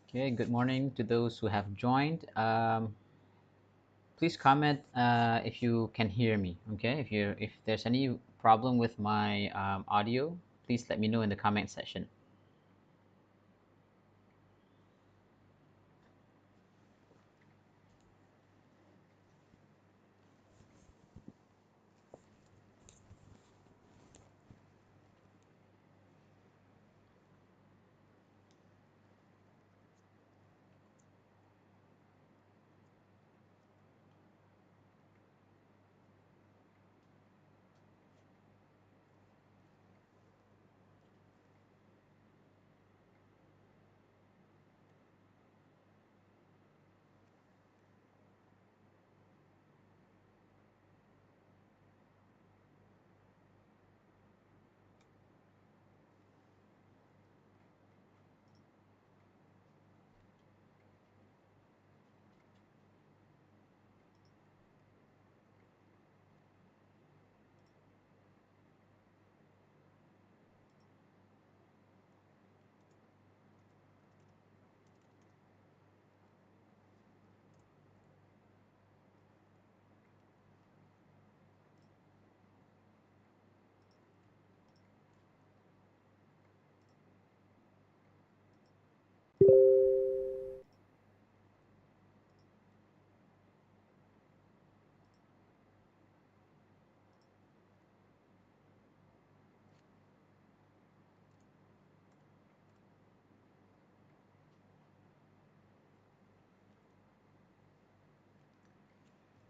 Okay, good morning to those who have joined. Please comment if you can hear me. Okay, if there's any problem with my audio, please let me know in the comment section.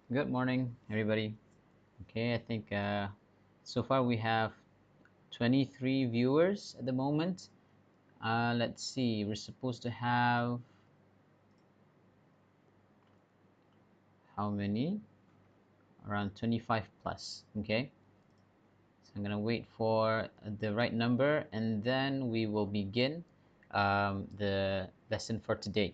Good morning, everybody. Okay, I think so far we have 23 viewers at the moment. Let's see, we're supposed to have how many? Around 25 plus. Okay, so I'm gonna wait for the right number and then we will begin the lesson for today.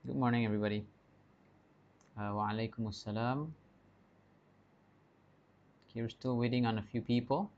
Good morning, everybody. Wa alaikum assalam. Okay, we're still waiting on a few people.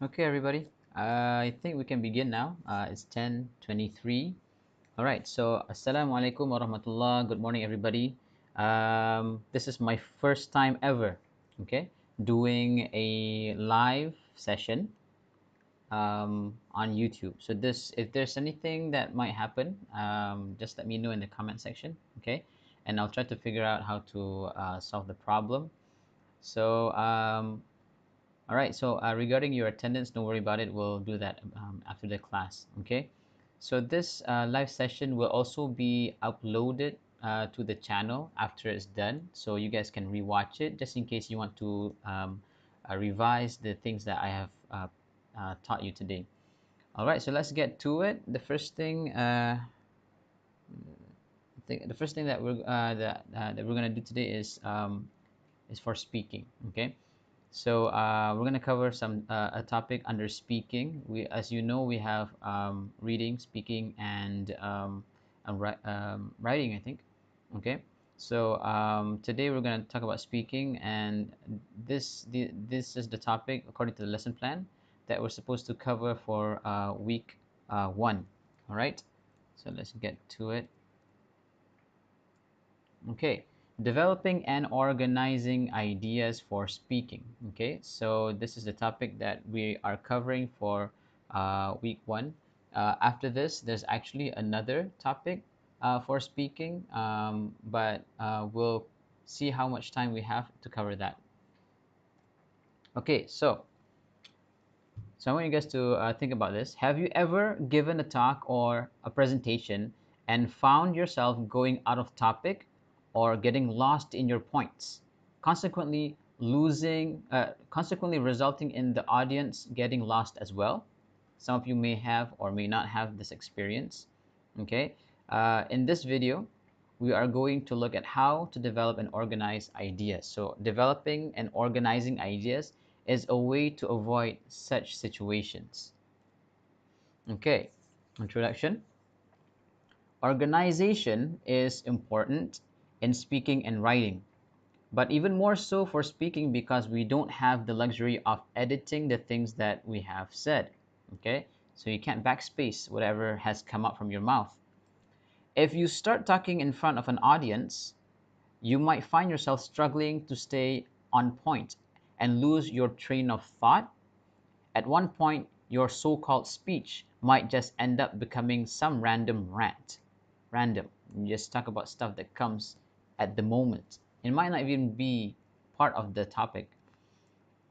Okay, everybody. I think we can begin now. It's 10:23. All right. So, Assalamu alaikum warahmatullah. Good morning, everybody. This is my first time ever, okay, doing a live session on YouTube. So this, if there's anything that might happen, just let me know in the comment section, okay? And I'll try to figure out how to solve the problem. So all right, so regarding your attendance, don't worry about it. We'll do that after the class, okay? So this live session will also be uploaded to the channel after it's done. So you guys can rewatch it just in case you want to revise the things that I have taught you today. All right, so let's get to it. The first thing, the first thing that we're gonna do today is for speaking, okay? So we're going to cover a topic under speaking. As you know, we have reading, speaking, and writing, I think. Okay. So today we're going to talk about speaking, and this is the topic according to the lesson plan that we're supposed to cover for week 1. All right. So let's get to it. Okay, developing and organizing ideas for speaking. Okay, so this is the topic that we are covering for week one. After this, there's actually another topic for speaking, but we'll see how much time we have to cover that. Okay, so I want you guys to think about this. Have you ever given a talk or a presentation and found yourself going out of topic or getting lost in your points, consequently resulting in the audience getting lost as well? Some of you may have or may not have this experience. Okay, in this video, we are going to look at how to develop and organize ideas. So developing and organizing ideas is a way to avoid such situations. Okay, introduction. Organization is important in speaking and writing, but even more so for speaking because we don't have the luxury of editing the things that we have said. Okay, so you can't backspace whatever has come out from your mouth. If you start talking in front of an audience, you might find yourself struggling to stay on point and lose your train of thought. At one point, your so-called speech might just end up becoming some random rant. Random. You just talk about stuff that comes at the moment. It might not even be part of the topic.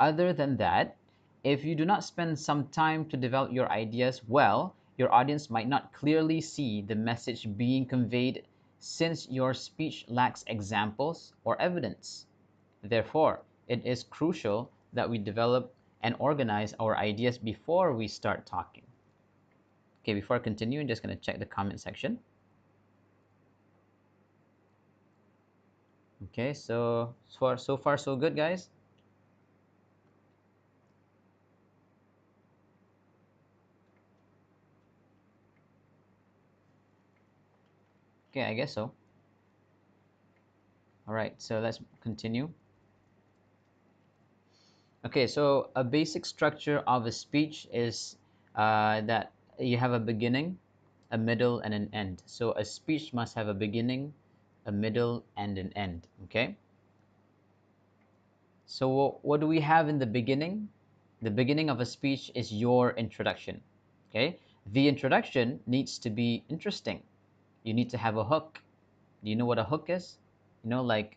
Other than that, if you do not spend some time to develop your ideas well, your audience might not clearly see the message being conveyed since your speech lacks examples or evidence. Therefore, it is crucial that we develop and organize our ideas before we start talking. Okay, before I continue, I'm just going to check the comment section. Okay, so far so good, guys. Okay, I guess so. All right, so let's continue. Okay, so a basic structure of a speech is that you have a beginning, a middle, and an end. So a speech must have a beginning, a middle, and an end. Okay. So what do we have in the beginning? The beginning of a speech is your introduction. Okay. The introduction needs to be interesting. You need to have a hook. Do you know what a hook is? You know, like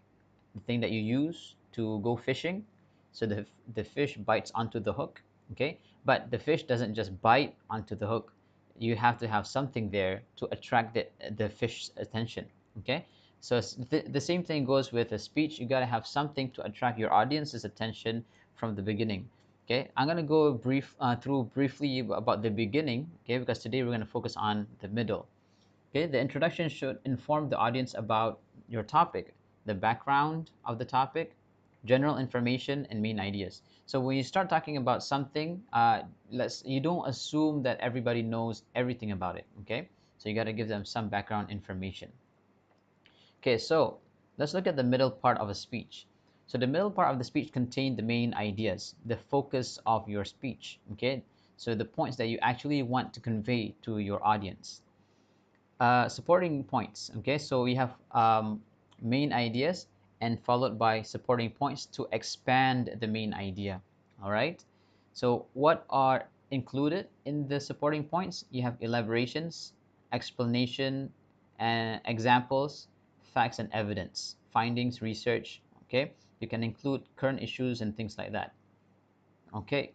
the thing that you use to go fishing. So the fish bites onto the hook, okay? But the fish doesn't just bite onto the hook. You have to have something there to attract the fish's attention, okay? So the same thing goes with a speech. You got to have something to attract your audience's attention from the beginning. Okay, I'm gonna go through briefly about the beginning, okay, because today we're gonna focus on the middle. Okay, the introduction should inform the audience about your topic, the background of the topic, general information, and main ideas. So when you start talking about something, you don't assume that everybody knows everything about it. Okay, so you got to give them some background information. Okay, so let's look at the middle part of a speech. So the middle part of the speech contains the main ideas, the focus of your speech. Okay, so the points that you actually want to convey to your audience. Supporting points. Okay, so we have main ideas and followed by supporting points to expand the main idea. All right, so what are included in the supporting points? You have elaborations, explanation, and examples, facts and evidence, findings, research. Okay, you can include current issues and things like that. Okay,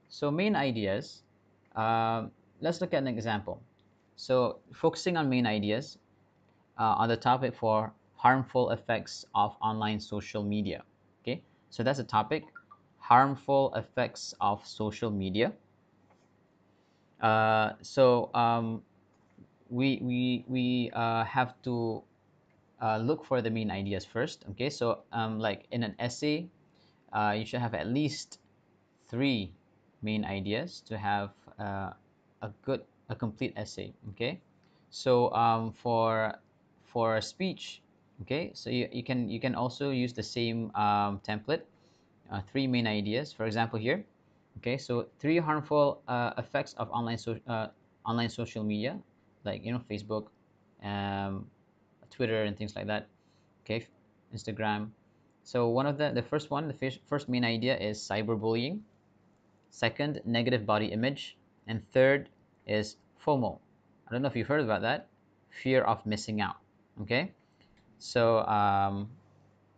so main ideas. Let's look at an example. So focusing on main ideas on the topic for harmful effects of online social media. Okay, so that's a topic, harmful effects of social media. So we have to look for the main ideas first. Okay, so like in an essay, you should have at least three main ideas to have a complete essay. Okay, so for a speech, okay, so you can also use the same template, three main ideas. For example, here, okay, so three harmful effects of online social media, like Facebook, um, Twitter, and things like that. Okay, Instagram. So one of the first one, the first main idea is cyberbullying. Second, negative body image. And third is FOMO. I don't know if you've heard about that. Fear of missing out. Okay, so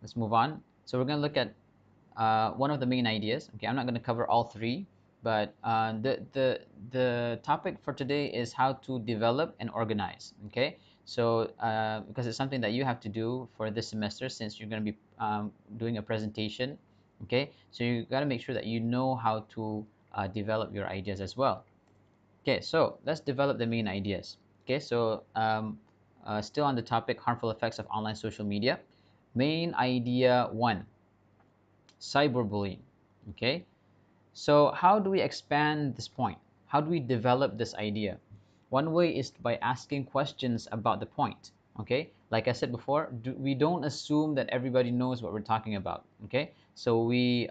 let's move on. So we're going to look at one of the main ideas. Okay, I'm not going to cover all three, but the topic for today is how to develop and organize. Okay, so because it's something that you have to do for this semester, since you're going to be doing a presentation. Okay, so you got to make sure that you know how to develop your ideas as well. Okay, so let's develop the main ideas. Okay, so still on the topic, harmful effects of online social media. Main idea one, cyberbullying. Okay, so how do we expand this point? How do we develop this idea? One way is by asking questions about the point. Okay, like I said before, we don't assume that everybody knows what we're talking about. Okay, so we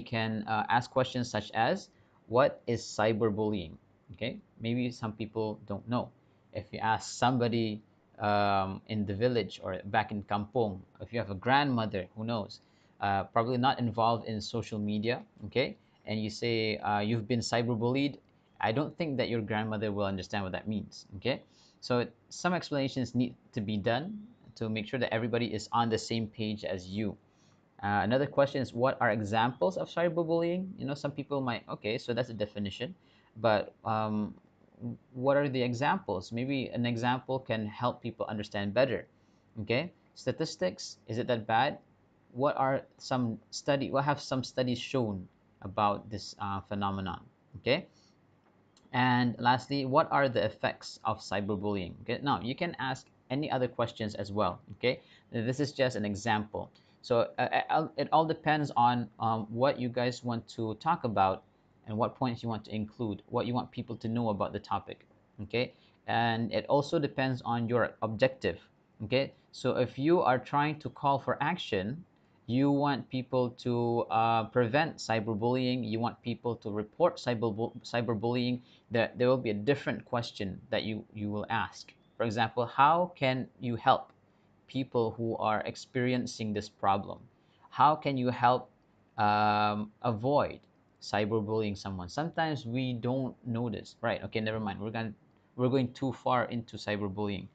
can ask questions such as, what is cyberbullying? Okay, maybe some people don't know. If you ask somebody in the village or back in kampong, if you have a grandmother who knows, probably not involved in social media, okay, and you say you've been cyberbullied, I don't think that your grandmother will understand what that means. Okay, so some explanations need to be done to make sure that everybody is on the same page as you. Another question is, what are examples of cyberbullying? You know, some people might, okay, so that's a definition, but what are the examples? Maybe an example can help people understand better. Okay, statistics, is it that bad? What have some studies shown about this phenomenon? Okay, and lastly, what are the effects of cyberbullying? Okay, now you can ask any other questions as well. Okay, this is just an example. So it all depends on what you guys want to talk about and what points you want to include, what you want people to know about the topic. Okay, and it also depends on your objective. Okay, so if you are trying to call for action, you want people to prevent cyberbullying, you want people to report cyberbullying, there will be a different question that you will ask. For example, how can you help people who are experiencing this problem? How can you help avoid cyberbullying someone? Sometimes we don't notice, right? Okay, never mind. We're going too far into cyberbullying.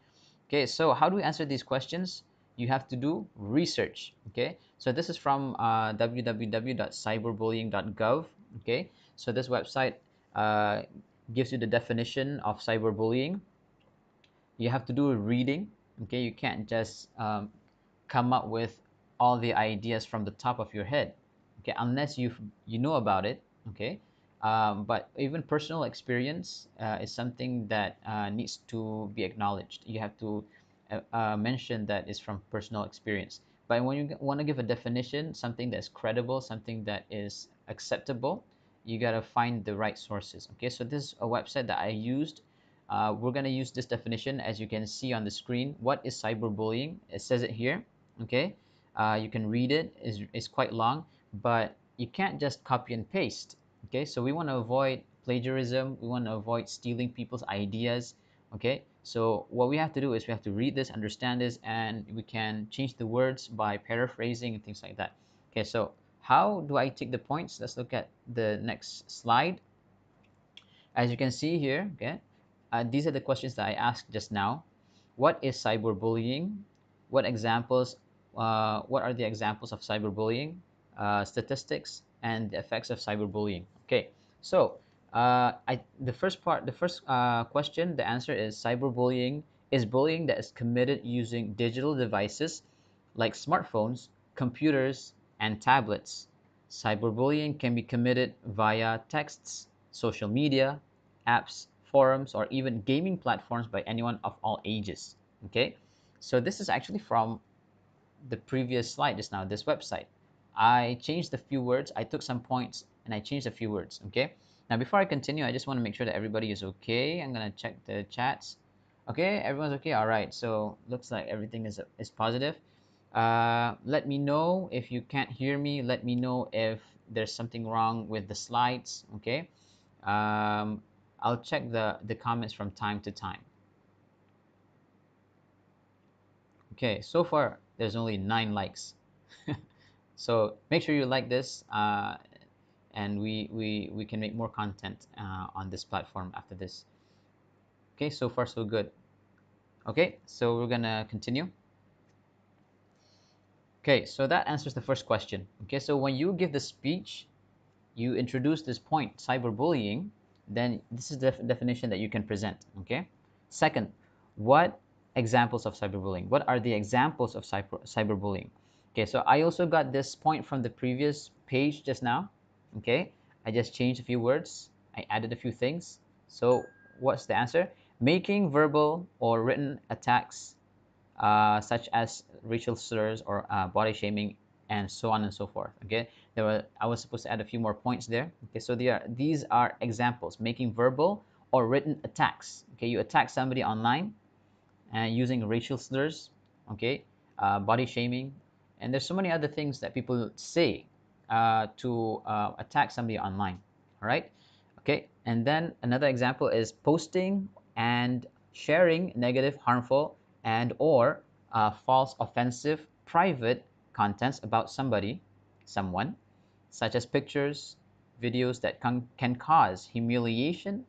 Okay, so how do we answer these questions? You have to do research. Okay, so this is from www.cyberbullying.gov. Okay, so this website uh, gives you the definition of cyberbullying. You have to do a reading. Okay, you can't just come up with all the ideas from the top of your head. Okay, unless you know about it. Okay, but even personal experience is something that needs to be acknowledged. You have to mention that it's from personal experience. But when you want to give a definition, something that's credible, something that is acceptable, you got to find the right sources. Okay, so this is a website that I used. We're going to use this definition as you can see on the screen. What is cyberbullying? It says it here. Okay, you can read it. It's quite long, but you can't just copy and paste. Okay, so we want to avoid plagiarism. We want to avoid stealing people's ideas. Okay, so what we have to do is we have to read this, understand this, and we can change the words by paraphrasing and things like that. Okay, so how do I take the points? Let's look at the next slide. As you can see here, okay, these are the questions that I asked just now. What is cyberbullying? What are the examples of cyberbullying? Statistics and the effects of cyberbullying. Okay, so the first question, the answer is cyberbullying is bullying that is committed using digital devices like smartphones, computers, and tablets. Cyberbullying can be committed via texts, social media, apps, forums, or even gaming platforms by anyone of all ages. Okay, so this is actually from the previous slide just now, this website. I changed a few words, I took some points, and I changed a few words. Okay, now before I continue, I just want to make sure that everybody is okay. I'm gonna check the chats. Okay, everyone's okay. All right, so looks like everything is positive. Let me know if you can't hear me. Let me know if there's something wrong with the slides. Okay, I'll check the comments from time to time. Okay, so far there's only 9 likes. So make sure you like this, and we can make more content on this platform after this. Okay, so far so good. Okay, so we're gonna continue. Okay, so that answers the first question. Okay, so when you give the speech, you introduce this point, cyberbullying, then this is the definition that you can present. Okay. Second, what examples of cyberbullying? What are the examples of cyberbullying? Okay, so I also got this point from the previous page just now. Okay, I just changed a few words. I added a few things. So what's the answer? Making verbal or written attacks such as racial slurs or body shaming, and so on and so forth. Okay, I was supposed to add a few more points there. Okay, so these are examples: making verbal or written attacks. Okay, you attack somebody online and using racial slurs. Okay, body shaming, and there's so many other things that people say to attack somebody online. All right. Okay, and then another example is posting and sharing negative, harmful, and or false, offensive, private contents about someone, such as pictures, videos that can cause humiliation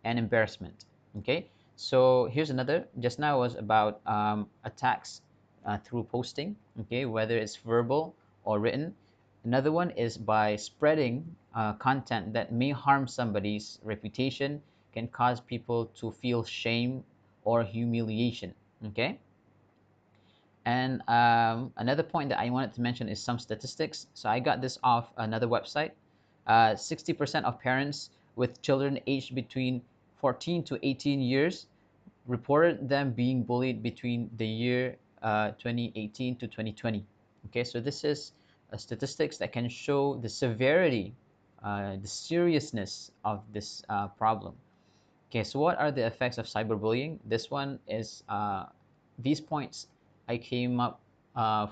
and embarrassment. Okay, so here's another. Just now was about attacks through posting. Okay, whether it's verbal or written. Another one is by spreading content that may harm somebody's reputation, can cause people to feel shame or humiliation. Okay. And another point that I wanted to mention is some statistics. So I got this off another website. 60% of parents with children aged between 14 to 18 years reported them being bullied between the year 2018 to 2020. Okay, so this is statistics that can show the severity, the seriousness of this problem. Okay, so what are the effects of cyberbullying? This one is these points I came up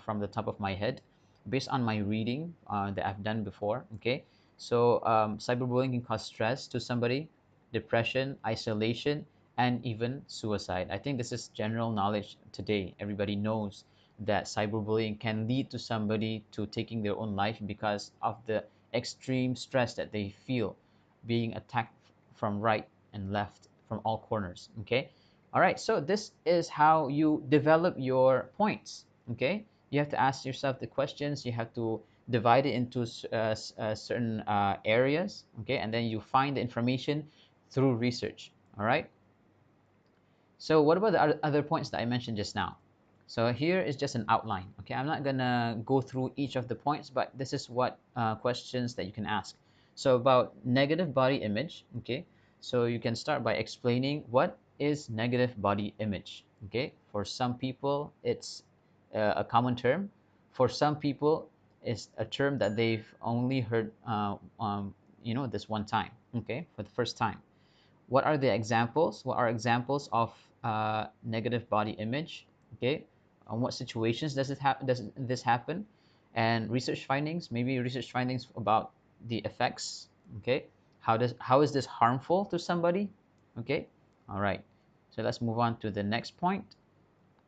from the top of my head based on my reading that I've done before. Okay, so cyberbullying can cause stress to somebody, depression, isolation, and even suicide. I think this is general knowledge today. Everybody knows that cyberbullying can lead to somebody to taking their own life because of the extreme stress that they feel being attacked from right and left from all corners. Okay, all right, so this is how you develop your points. Okay, you have to ask yourself the questions, you have to divide it into certain areas. Okay, and then you find the information through research. All right, so what about the other points that I mentioned just now? So here is just an outline. Okay, I'm not gonna go through each of the points, but this is what questions that you can ask. So about negative body image. Okay, so you can start by explaining what is negative body image. Okay, for some people it's a common term. For some people it's a term that they've only heard this one time. Okay, for the first time. What are the examples? What are examples of negative body image? Okay, on what situations does this happen? And research findings, maybe research findings about the effects. Okay, how is this harmful to somebody? Okay, all right. So let's move on to the next point.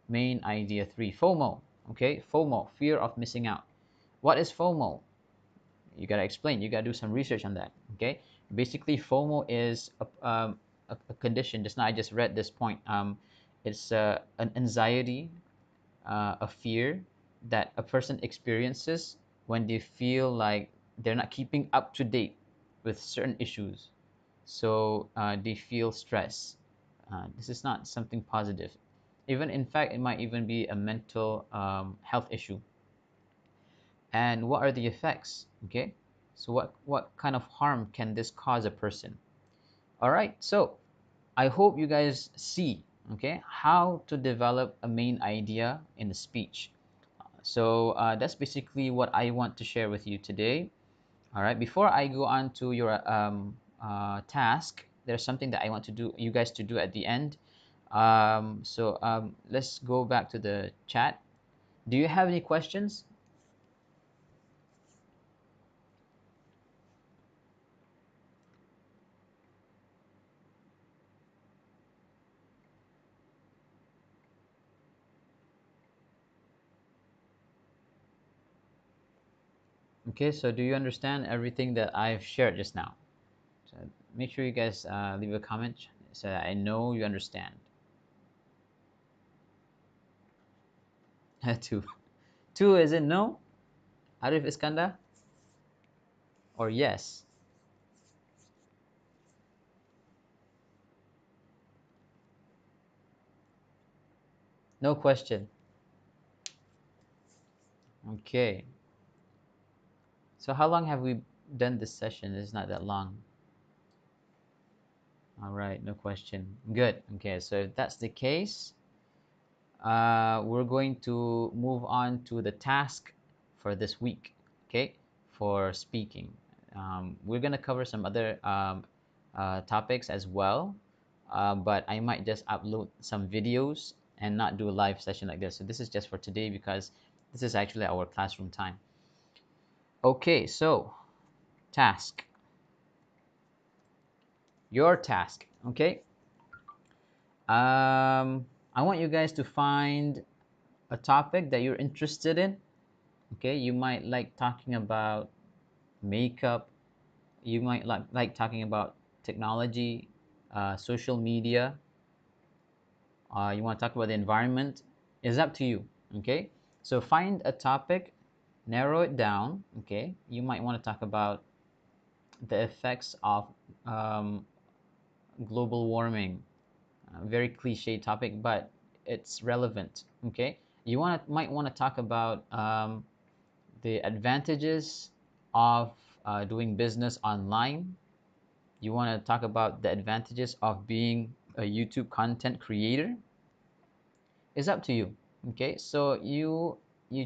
Main idea 3, FOMO. Okay, FOMO, fear of missing out. What is FOMO? You gotta explain. You gotta do some research on that. Okay, basically FOMO is a condition. Just now I just read this point. It's an anxiety, a fear that a person experiences when they feel like they're not keeping up to date with certain issues. So they feel stress. This is not something positive. Even in fact, it might even be a mental health issue. And what are the effects? Okay, so what kind of harm can this cause a person? All right, so I hope you guys see, okay, how to develop a main idea in a speech. So that's basically what I want to share with you today. All right, before I go on to your task, there's something that I want to do, you guys to do at the end. Let's go back to the chat. Do you have any questions? Okay, so do you understand everything that I've shared just now? So make sure you guys leave a comment so that I know you understand. Two. Two is it no? Arif Iskandar? Or yes? No question. Okay. So how long have we done this session? It's not that long. All right, no question. Good. Okay, so if that's the case, we're going to move on to the task for this week, okay, for speaking. We're going to cover some other topics as well, but I might just upload some videos and not do a live session like this. So this is just for today because this is actually our classroom time. Okay, so task. Your task, okay? I want you guys to find a topic that you're interested in. Okay, you might like talking about makeup, you might like talking about technology, social media, you want to talk about the environment. It's up to you. Okay, so find a topic, narrow it down. Okay, you might want to talk about the effects of um, global warming. Very cliche topic, but it's relevant. Okay, you might want to talk about the advantages of doing business online. You want to talk about the advantages of being a YouTube content creator. It's up to you. Okay, so you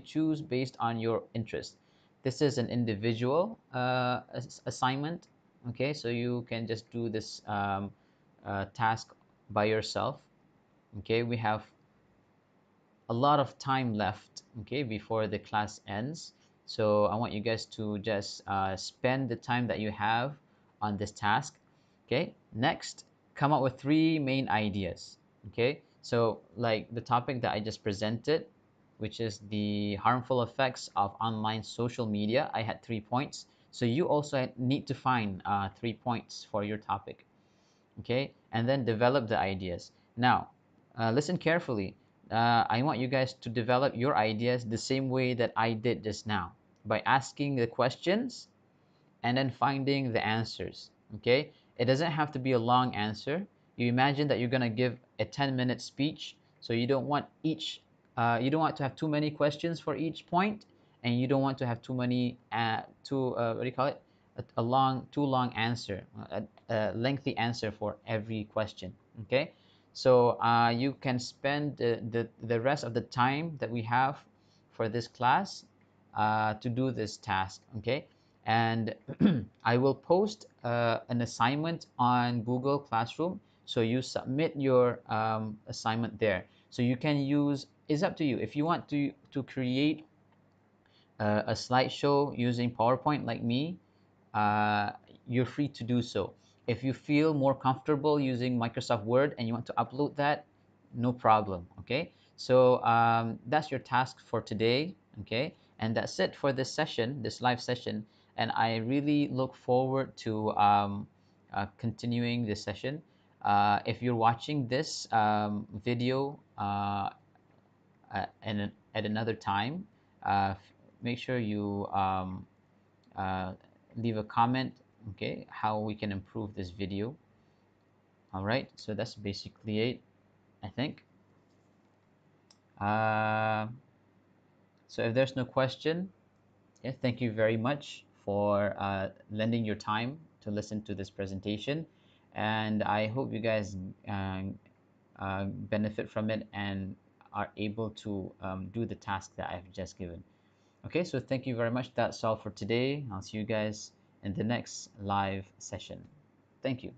choose based on your interest. This is an individual assignment. Okay, so you can just do this task by yourself. Okay, we have a lot of time left, okay, before the class ends. So I want you guys to just spend the time that you have on this task. Okay, next, come up with three main ideas. Okay, so like the topic that I just presented, which is the harmful effects of online social media, I had 3 points. So you also need to find 3 points for your topic. Okay, and then develop the ideas. Now listen carefully. I want you guys to develop your ideas the same way that I did just now, by asking the questions and then finding the answers. Okay, it doesn't have to be a long answer. You imagine that you're going to give a 10-minute speech, so you don't want to have too many questions for each point, and you don't want to have too many what do you call it, a long too long answer, a lengthy answer for every question. Okay, so you can spend the rest of the time that we have for this class to do this task. Okay, and I will post an assignment on Google Classroom. So you submit your assignment there. So you can use, it's up to you. If you want to create a slideshow using PowerPoint like me, uh, you're free to do so. If you feel more comfortable using Microsoft Word and you want to upload that, no problem. Okay, so that's your task for today. Okay, and that's it for this session, this live session. And I really look forward to continuing this session. If you're watching this video at another time, make sure you uh, leave a comment, okay, how we can improve this video. All right, so that's basically it, I think. uh, so if there's no question, yeah, thank you very much for lending your time to listen to this presentation, and I hope you guys benefit from it and are able to do the task that I've just given. Okay, so thank you very much. That's all for today. I'll see you guys in the next live session. Thank you.